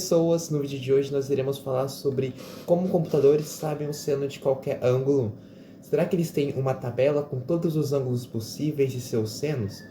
Pessoas, no vídeo de hoje nós iremos falar sobre como computadores sabem o seno de qualquer ângulo. Será que eles têm uma tabela com todos os ângulos possíveis de seus senos?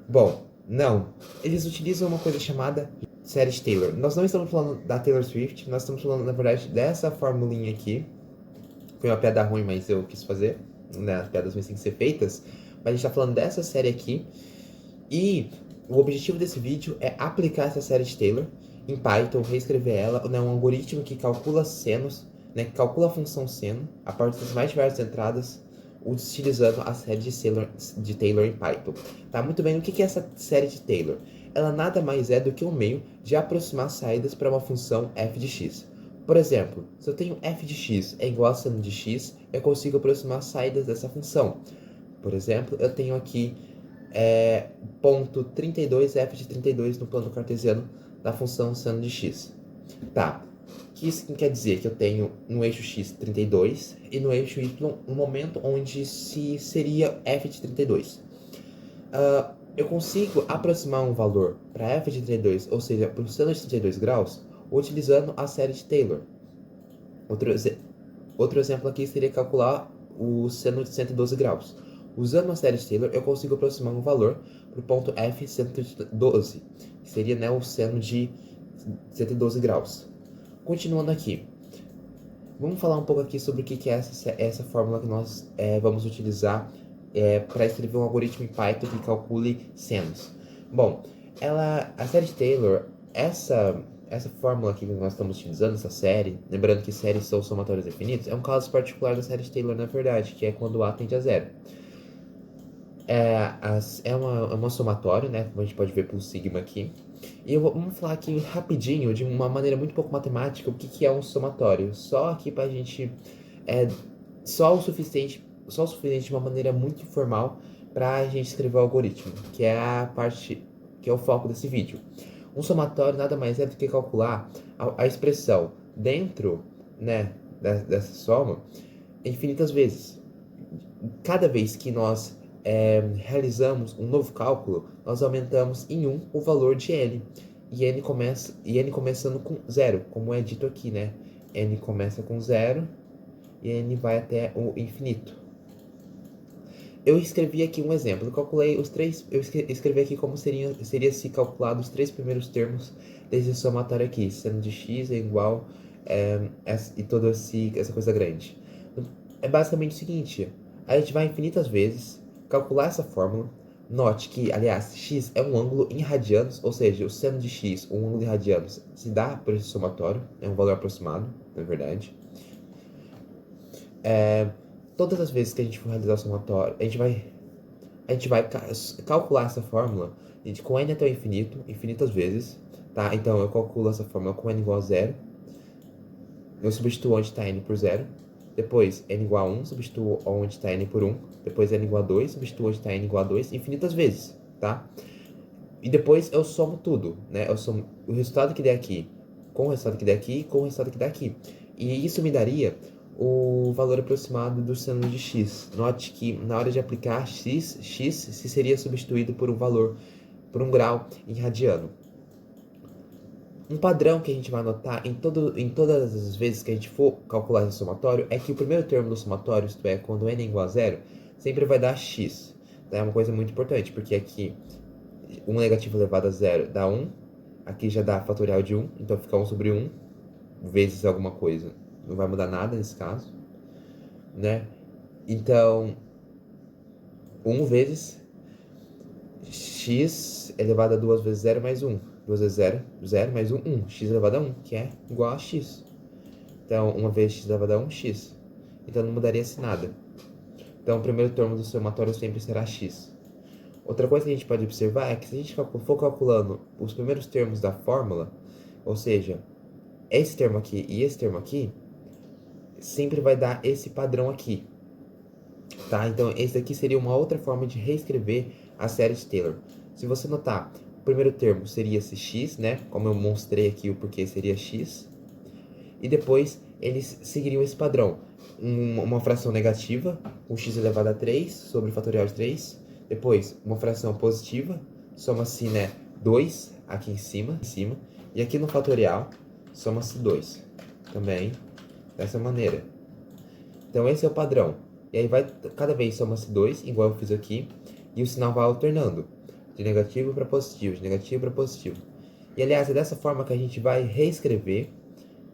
Bom, não. Eles utilizam uma coisa chamada série de Taylor. Nós não estamos falando da Taylor Swift, nós estamos falando, na verdade, dessa formulinha aqui. Foi uma piada ruim, mas eu quis fazer, né? As piadas ruins têm que ser feitas. Mas a gente está falando dessa série aqui. E o objetivo desse vídeo é aplicar essa série de Taylor em Python, reescrever ela, né, um algoritmo que calcula senos, né, que calcula a função seno a partir das mais diversas entradas, utilizando a série de Taylor em Python. Tá, muito bem, o que é essa série de Taylor? Ela nada mais é do que um meio de aproximar saídas para uma função f de x. Por exemplo, se eu tenho f de x é igual a seno de x, eu consigo aproximar saídas dessa função. Por exemplo, eu tenho aqui ponto 32 f de 32 no plano cartesiano da função seno de x. Tá, o que isso quer dizer? Que eu tenho no eixo x 32 e no eixo y um momento onde se seria f de 32. Eu consigo aproximar um valor para f de 32, ou seja, para o seno de 32 graus, utilizando a série de Taylor. Outro exemplo aqui seria calcular o seno de 112 graus. Usando a série de Taylor, eu consigo aproximar um valor para o ponto f 112, que seria, né, o seno de 112 graus. Continuando aqui, vamos falar um pouco aqui sobre o que é essa fórmula que nós vamos utilizar para escrever um algoritmo em Python que calcule senos. Bom, a série de Taylor, essa fórmula aqui que nós estamos utilizando, essa série, lembrando que séries são somatórios infinitos, é um caso particular da série de Taylor, na verdade, que é quando A tende a zero. É uma somatória, né? Como a gente pode ver pelo sigma aqui. E vamos falar aqui rapidinho, de uma maneira muito pouco matemática, o que é um somatório. Só aqui pra gente... só o suficiente de uma maneira muito informal pra gente escrever o algoritmo, que é a parte, que é o foco desse vídeo. Um somatório nada mais é do que calcular a expressão dentro, né, dessa soma infinitas vezes. Cada vez que nós realizamos um novo cálculo, nós aumentamos em 1 o valor de n. E n começando com 0, como é dito aqui, né? N começa com 0 e n vai até o infinito. Eu escrevi aqui um exemplo. Eu escrevi aqui como seria se calculado os 3 primeiros termos desse somatório aqui, sendo de x é igual e toda essa coisa grande. É basicamente o seguinte: a gente vai infinitas vezes calcular essa fórmula. Note que, aliás, x é um ângulo em radianos, ou seja, o seno de x, um ângulo em radianos, se dá por esse somatório, é um valor aproximado, na verdade. Todas as vezes que a gente for realizar o somatório, a gente vai calcular essa fórmula com n até o infinito, infinitas vezes, tá? Então eu calculo essa fórmula com n igual a 0, eu substituo onde está n por 0, depois n igual a 1, substituo onde está n por 1, depois n igual a 2, substituo onde está n igual a 2, infinitas vezes, tá? E depois eu somo tudo, né? Eu somo o resultado que der aqui com o resultado que der aqui com o resultado que der aqui. E isso me daria o valor aproximado do seno de x. Note que na hora de aplicar x se seria substituído por um valor, por um grau em radiano. Um padrão que a gente vai notar em todas as vezes que a gente for calcular esse somatório é que o primeiro termo do somatório, isto é, quando n é igual a 0, sempre vai dar x. É uma coisa muito importante, porque aqui 1 negativo elevado a 0 dá 1, aqui já dá fatorial de 1, então fica 1 sobre 1 vezes alguma coisa. Não vai mudar nada nesse caso, né? Então, 1 vezes x elevado a 2 vezes 0 mais 1. 2 vezes 0, 0 mais 1, 1. X elevado a 1, que é igual a x. Então, 1 vezes x elevado a 1, x. Então, não mudaria-se nada. Então, o primeiro termo do somatório sempre será x. Outra coisa que a gente pode observar é que se a gente for calculando os primeiros termos da fórmula, ou seja, esse termo aqui e esse termo aqui, sempre vai dar esse padrão aqui. Tá? Então, esse daqui seria uma outra forma de reescrever a série de Taylor. Se você notar, o primeiro termo seria esse x, né? Como eu mostrei aqui o porquê seria x. E depois, eles seguiriam esse padrão. Uma fração negativa, com x elevado a 3 sobre o fatorial de 3. Depois, uma fração positiva, soma-se, né, 2 aqui em cima. E aqui no fatorial, soma-se 2. Também dessa maneira. Então esse é o padrão. E aí cada vez soma-se 2, igual eu fiz aqui, e o sinal vai alternando, de negativo para positivo, de negativo para positivo. E aliás, é dessa forma que a gente vai reescrever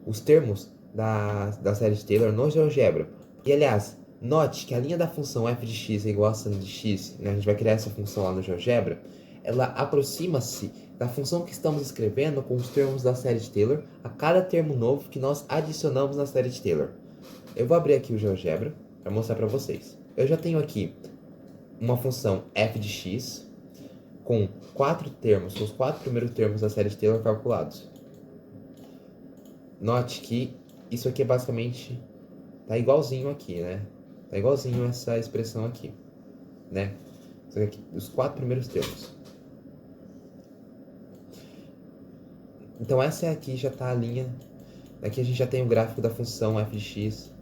os termos da série de Taylor no GeoGebra. E aliás, note que a linha da função f de x é igual a seno de x, né? A gente vai criar essa função lá no GeoGebra, ela aproxima-se da função que estamos escrevendo com os termos da série de Taylor a cada termo novo que nós adicionamos na série de Taylor. Eu vou abrir aqui o GeoGebra para mostrar para vocês. Eu já tenho aqui uma função f de x com 4 termos, com os 4 primeiros termos da série de Taylor calculados. Note que isso aqui é basicamente, tá igualzinho aqui, né? Tá igualzinho essa expressão aqui, né? Isso aqui, os 4 primeiros termos. Então essa aqui já tá a linha, aqui a gente já tem o gráfico da função f de x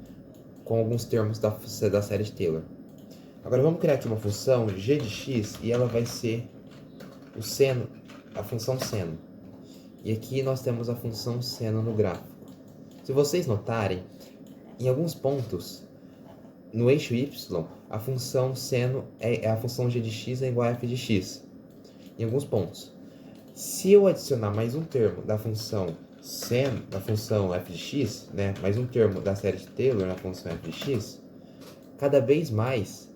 com alguns termos da série de Taylor. Agora vamos criar aqui uma função g de x e ela vai ser o seno, a função seno. E aqui nós temos a função seno no gráfico. Se vocês notarem, em alguns pontos, no eixo y, a função seno a função g de x é igual a f de x. Em alguns pontos. Se eu adicionar mais um termo da função seno, da função f de x, né, mais um termo da série de Taylor na função f de x, cada vez mais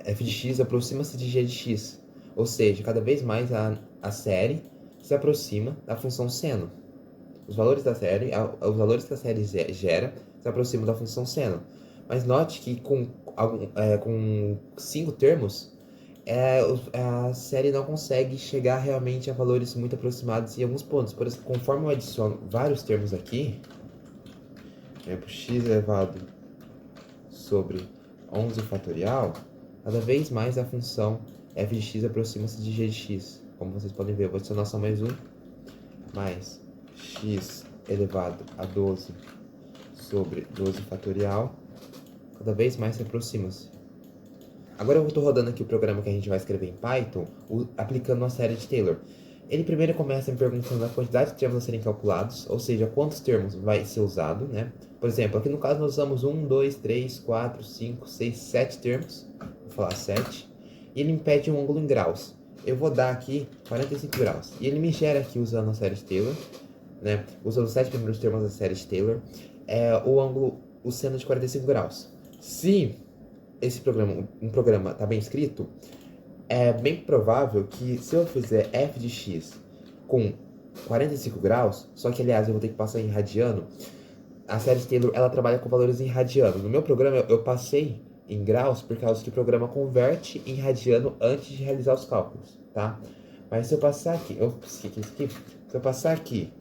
f de x aproxima-se de g de x. Ou seja, cada vez mais a série se aproxima da função seno. Os valores da série, os valores que a série gera se aproximam da função seno. Mas note que com 5 termos, a série não consegue chegar realmente a valores muito aproximados em alguns pontos. Por exemplo, conforme eu adiciono vários termos aqui, por exemplo, x elevado sobre 11 fatorial, cada vez mais a função f de x aproxima-se de g de x. Como vocês podem ver, eu vou adicionar só mais um, mais x elevado a 12 sobre 12 fatorial, cada vez mais se aproxima-se. Agora eu estou rodando aqui o programa que a gente vai escrever em Python, aplicando a série de Taylor. Ele primeiro começa me perguntando a quantidade de termos a serem calculados, ou seja, quantos termos vai ser usado, né? Por exemplo, aqui no caso nós usamos 1, 2, 3, 4, 5, 6, 7 termos, vou falar 7, e ele me pede um ângulo em graus. Eu vou dar aqui 45 graus, e ele me gera aqui usando a série de Taylor, né? Usando os 7 primeiros termos da série de Taylor, o ângulo, o seno de 45 graus. Se esse programa está bem escrito, é bem provável que se eu fizer f de x com 45 graus, só que aliás eu vou ter que passar em radiano, a série de Taylor ela trabalha com valores em radiano. No meu programa eu passei em graus por causa que o programa converte em radiano antes de realizar os cálculos, tá? Mas se eu passar aqui, se eu passar aqui,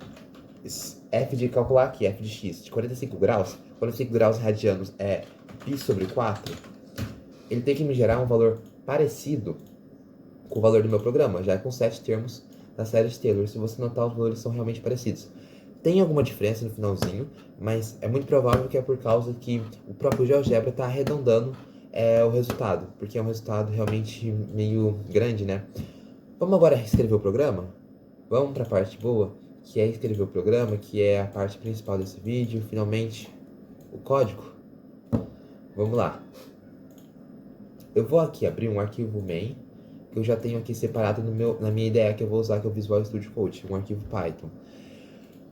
calcular aqui, f de x de 45 graus em radianos é π sobre 4, ele tem que me gerar um valor parecido com o valor do meu programa, já com 7 termos da série de Taylor. Se você notar, os valores são realmente parecidos. Tem alguma diferença no finalzinho, mas é muito provável que é por causa que o próprio GeoGebra está arredondando o resultado, porque é um resultado realmente meio grande, né? Vamos agora escrever o programa? Vamos para a parte boa, que é escrever o programa, que é a parte principal desse vídeo, finalmente, o código. Vamos lá. Eu vou aqui abrir um arquivo main, que eu já tenho aqui separado na minha IDE que eu vou usar, que é o Visual Studio Code, um arquivo Python.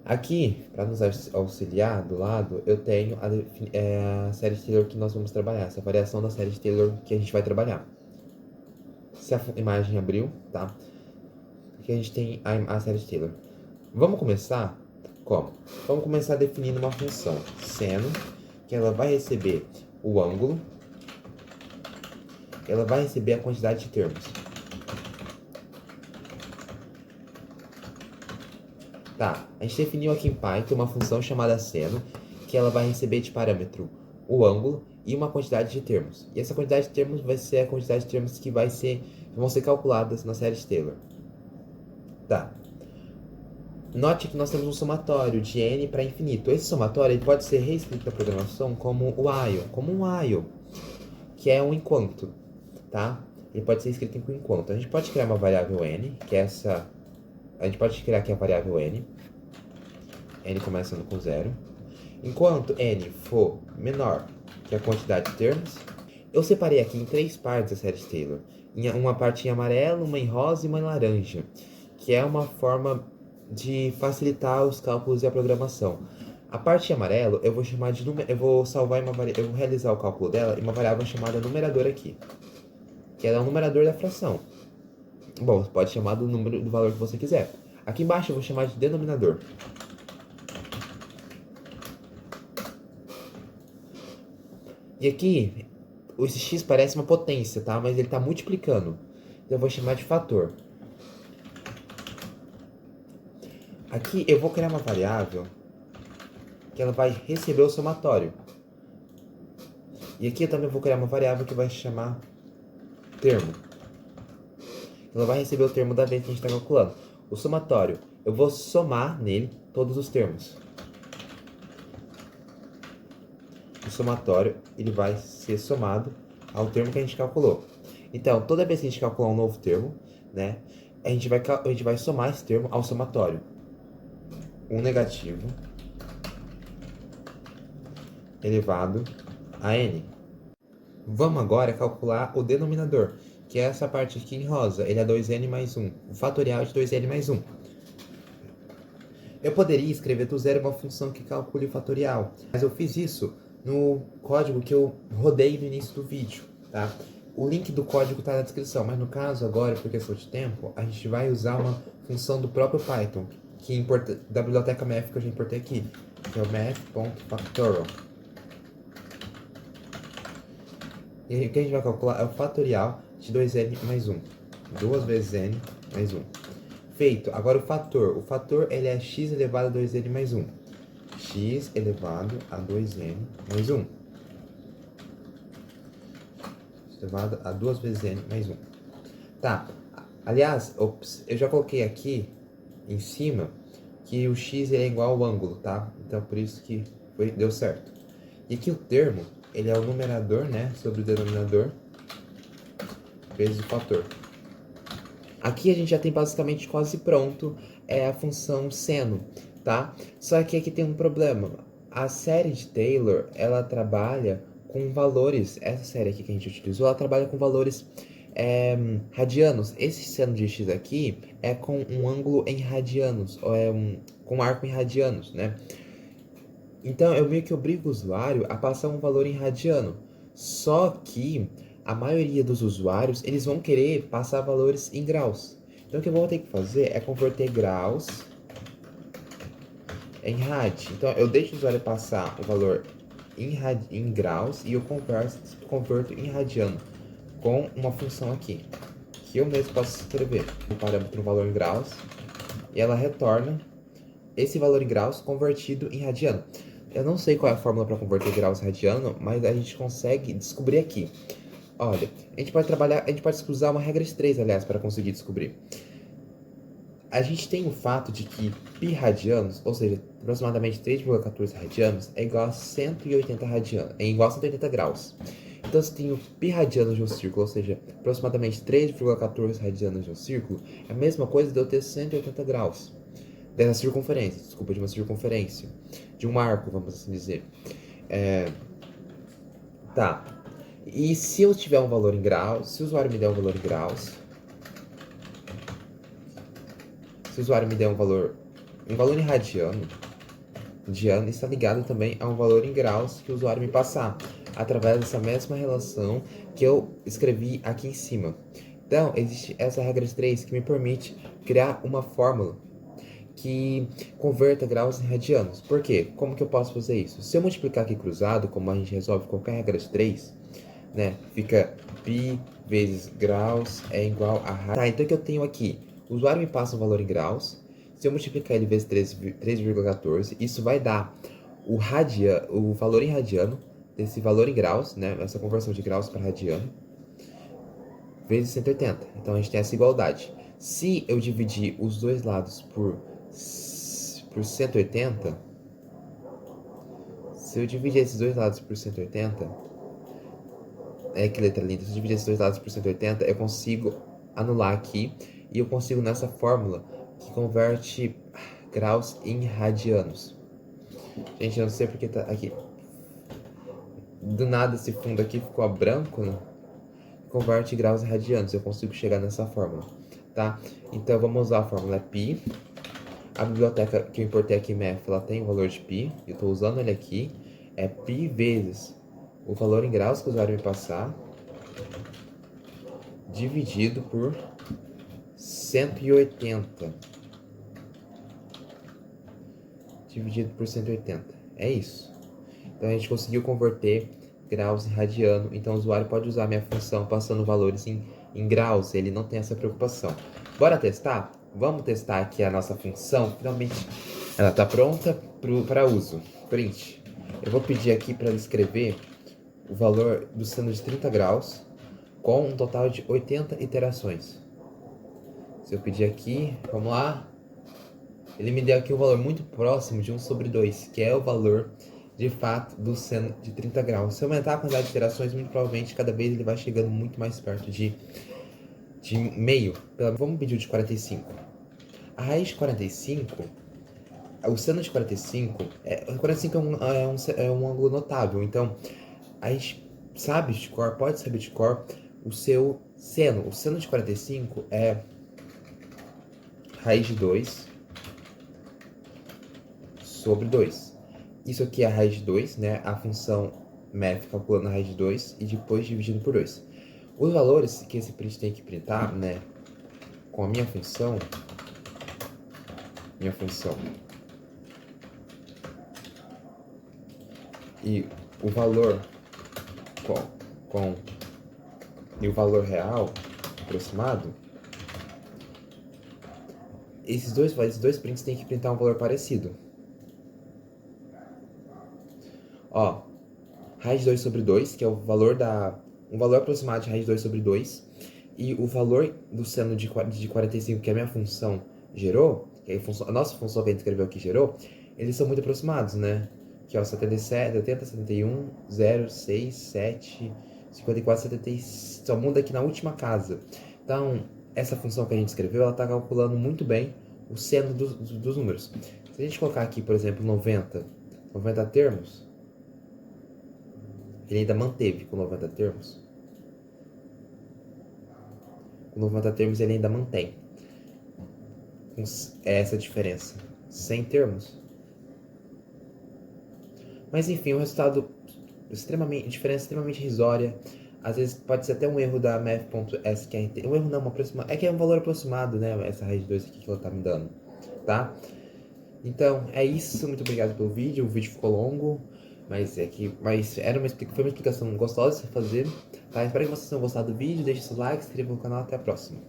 Aqui, para nos auxiliar, do lado, eu tenho a série de Taylor que nós vamos trabalhar, essa variação da série de Taylor que a gente vai trabalhar. Se a imagem abriu, tá? Aqui a gente tem a série de Taylor. Vamos começar como? Vamos começar definindo uma função seno, que ela vai receber o ângulo, ela vai receber a quantidade de termos. Tá, a gente definiu aqui em Python uma função chamada seno, que ela vai receber de parâmetro o ângulo e uma quantidade de termos. E essa quantidade de termos vai ser a quantidade de termos que vão ser calculadas na série de Taylor. Tá. Note que nós temos um somatório de n para infinito. Esse somatório ele pode ser reescrito na programação como um while, que é um enquanto, tá? Ele pode ser escrito em enquanto. A gente pode criar uma variável n, que é essa A gente pode criar aqui a variável n. N começando com 0. Enquanto n for menor que a quantidade de termos, eu separei aqui em 3 partes a série de Taylor. Uma parte em amarelo, uma em rosa e uma em laranja, que é uma forma de facilitar os cálculos e a programação. A parte em amarelo eu vou chamar de eu vou salvar eu vou realizar o cálculo dela em uma variável chamada numerador aqui, que é o numerador da fração. Bom, você pode chamar do número do valor que você quiser. Aqui embaixo eu vou chamar de denominador. E aqui, esse x parece uma potência, tá? Mas ele está multiplicando. Então eu vou chamar de fator. Aqui eu vou criar uma variável que ela vai receber o somatório. E aqui eu também vou criar uma variável que vai chamar termo. Ela vai receber o termo da vez que a gente está calculando. O somatório, eu vou somar nele todos os termos. O somatório, ele vai ser somado ao termo que a gente calculou. Então, toda vez que a gente calcular um novo termo, né, a gente vai somar esse termo ao somatório. Um negativo elevado a n. Vamos agora calcular o denominador, que é essa parte aqui em rosa. Ele é 2n mais 1, o fatorial de 2n mais 1. Eu poderia escrever do zero uma função que calcule o fatorial, mas eu fiz isso no código que eu rodei no início do vídeo, tá? O link do código está na descrição, mas no caso agora, por questão de tempo, a gente vai usar uma função do próprio Python, da biblioteca math que eu já importei aqui, que é o math.factorial. E aí, o que a gente vai calcular é o fatorial de 2n mais 1. 2 vezes n mais 1. Feito. Agora o fator. O fator ele é x elevado a 2n mais 1. X elevado a 2n mais 1. X elevado a 2 vezes n mais 1. Tá. Aliás, eu já coloquei aqui em cima que o x é igual ao ângulo, tá? Então por isso que deu certo. E aqui o termo, ele é o numerador, né? Sobre o denominador vezes o fator. Aqui a gente já tem basicamente quase pronto a função seno, tá? Só que aqui tem um problema. A série de Taylor, ela trabalha com valores, essa série aqui que a gente utilizou, ela trabalha com valores radianos. Esse seno de x aqui é com um ângulo em radianos, ou com um arco em radianos, né? Então eu meio que obrigo o usuário a passar um valor em radiano. Só que a maioria dos usuários, eles vão querer passar valores em graus. Então o que eu vou ter que fazer é converter graus em rad. Então eu deixo o usuário passar o valor em graus e eu converto em radiano com uma função aqui, que eu mesmo posso escrever um parâmetro, um valor em graus, e ela retorna esse valor em graus convertido em radiano. Eu não sei qual é a fórmula para converter graus em radiano, mas a gente consegue descobrir aqui. Olha, a gente pode usar uma regra de 3, aliás, para conseguir descobrir. A gente tem o fato de que π radianos, ou seja, aproximadamente 3,14 radianos, é igual a 180 radianos, é igual a 180 graus. Então, se tem o π radianos de um círculo, ou seja, aproximadamente 3,14 radianos de um círculo, é a mesma coisa de eu ter 180 graus dessa circunferência, desculpa, de uma circunferência, de um arco, vamos assim dizer. Tá. E se eu tiver um valor em graus, se o usuário me der um valor em graus, se o usuário me der um valor em radiano está ligado também a um valor em graus que o usuário me passar, através dessa mesma relação que eu escrevi aqui em cima. Então, existe essa regra de 3 que me permite criar uma fórmula que converta graus em radianos. Por quê? Como que eu posso fazer isso? Se eu multiplicar aqui cruzado, como a gente resolve qualquer regra de 3, né, fica π vezes graus é igual a radiano. Tá, então o que eu tenho aqui? O usuário me passa um valor em graus. Se eu multiplicar ele vezes 3,14, isso vai dar o valor em radiano desse valor em graus, né, essa conversão de graus para radiano, vezes 180. Então a gente tem essa igualdade. Se eu dividir os dois lados por 180, se eu dividir esses dois lados por 180, que letra linda, se eu dividir esses dois lados por 180, eu consigo anular aqui, e eu consigo nessa fórmula que converte graus em radianos. Gente, eu não sei porque tá aqui. Do nada esse fundo aqui ficou branco, né? Converte graus em radianos. Eu consigo chegar nessa fórmula, tá? Então vamos usar a fórmula π. A biblioteca que eu importei aqui, MEF, ela tem o valor de π. Eu estou usando ele aqui. É π vezes o valor em graus que o usuário me passar, dividido por 180. Dividido por 180. É isso. Então a gente conseguiu converter graus em radiano. Então o usuário pode usar a minha função passando valores em graus. Ele não tem essa preocupação. Bora testar? Vamos testar aqui a nossa função. Finalmente ela está pronta para uso. Print. Eu vou pedir aqui para ele escrever o valor do seno de 30 graus com um total de 80 iterações. Se eu pedir aqui, vamos lá. Ele me deu aqui um valor muito próximo de 1 sobre 2, que é o valor de fato do seno de 30 graus. Se eu aumentar a quantidade de iterações, muito provavelmente cada vez ele vai chegando muito mais perto de meio. Vamos pedir o de 45. A raiz de 45, o seno de 45, 45 é um ângulo notável. Então, a gente sabe de cor, pode saber de cor o seu seno. O seno de 45 é raiz de 2 sobre 2. Isso aqui é a raiz de 2, né? A função MEF calculando a raiz de 2 e depois dividindo por 2. Os valores que esse print tem que printar, né? Com a minha função. E o valor e o valor real aproximado. Esses dois prints têm que printar um valor parecido. Ó, raiz de 2 sobre 2, que é o valor um valor aproximado de raiz de 2 sobre 2, e o valor do seno de 45, que a minha função gerou, que a nossa função que a gente escreveu aqui gerou, eles são muito aproximados, né? Que é o 77, 80, 71, 0, 6, 7, 54, 76, só muda aqui na última casa. Então, essa função que a gente escreveu, ela está calculando muito bem o seno dos números. Se a gente colocar aqui, por exemplo, 90 termos, ele ainda manteve com 90 termos. Com 90 termos ele ainda mantém essa diferença. 100 termos. Mas enfim, o resultado diferença extremamente risória. Às vezes pode ser até um erro da math.sqrt. Um erro não, é que é um valor aproximado, né? Essa raiz de 2 aqui que ela tá me dando, tá? Então, é isso. Muito obrigado pelo vídeo. O vídeo ficou longo, mas foi uma explicação gostosa de fazer, tá? Espero que vocês tenham gostado do vídeo. Deixe seu like, se inscreva no canal. Até a próxima.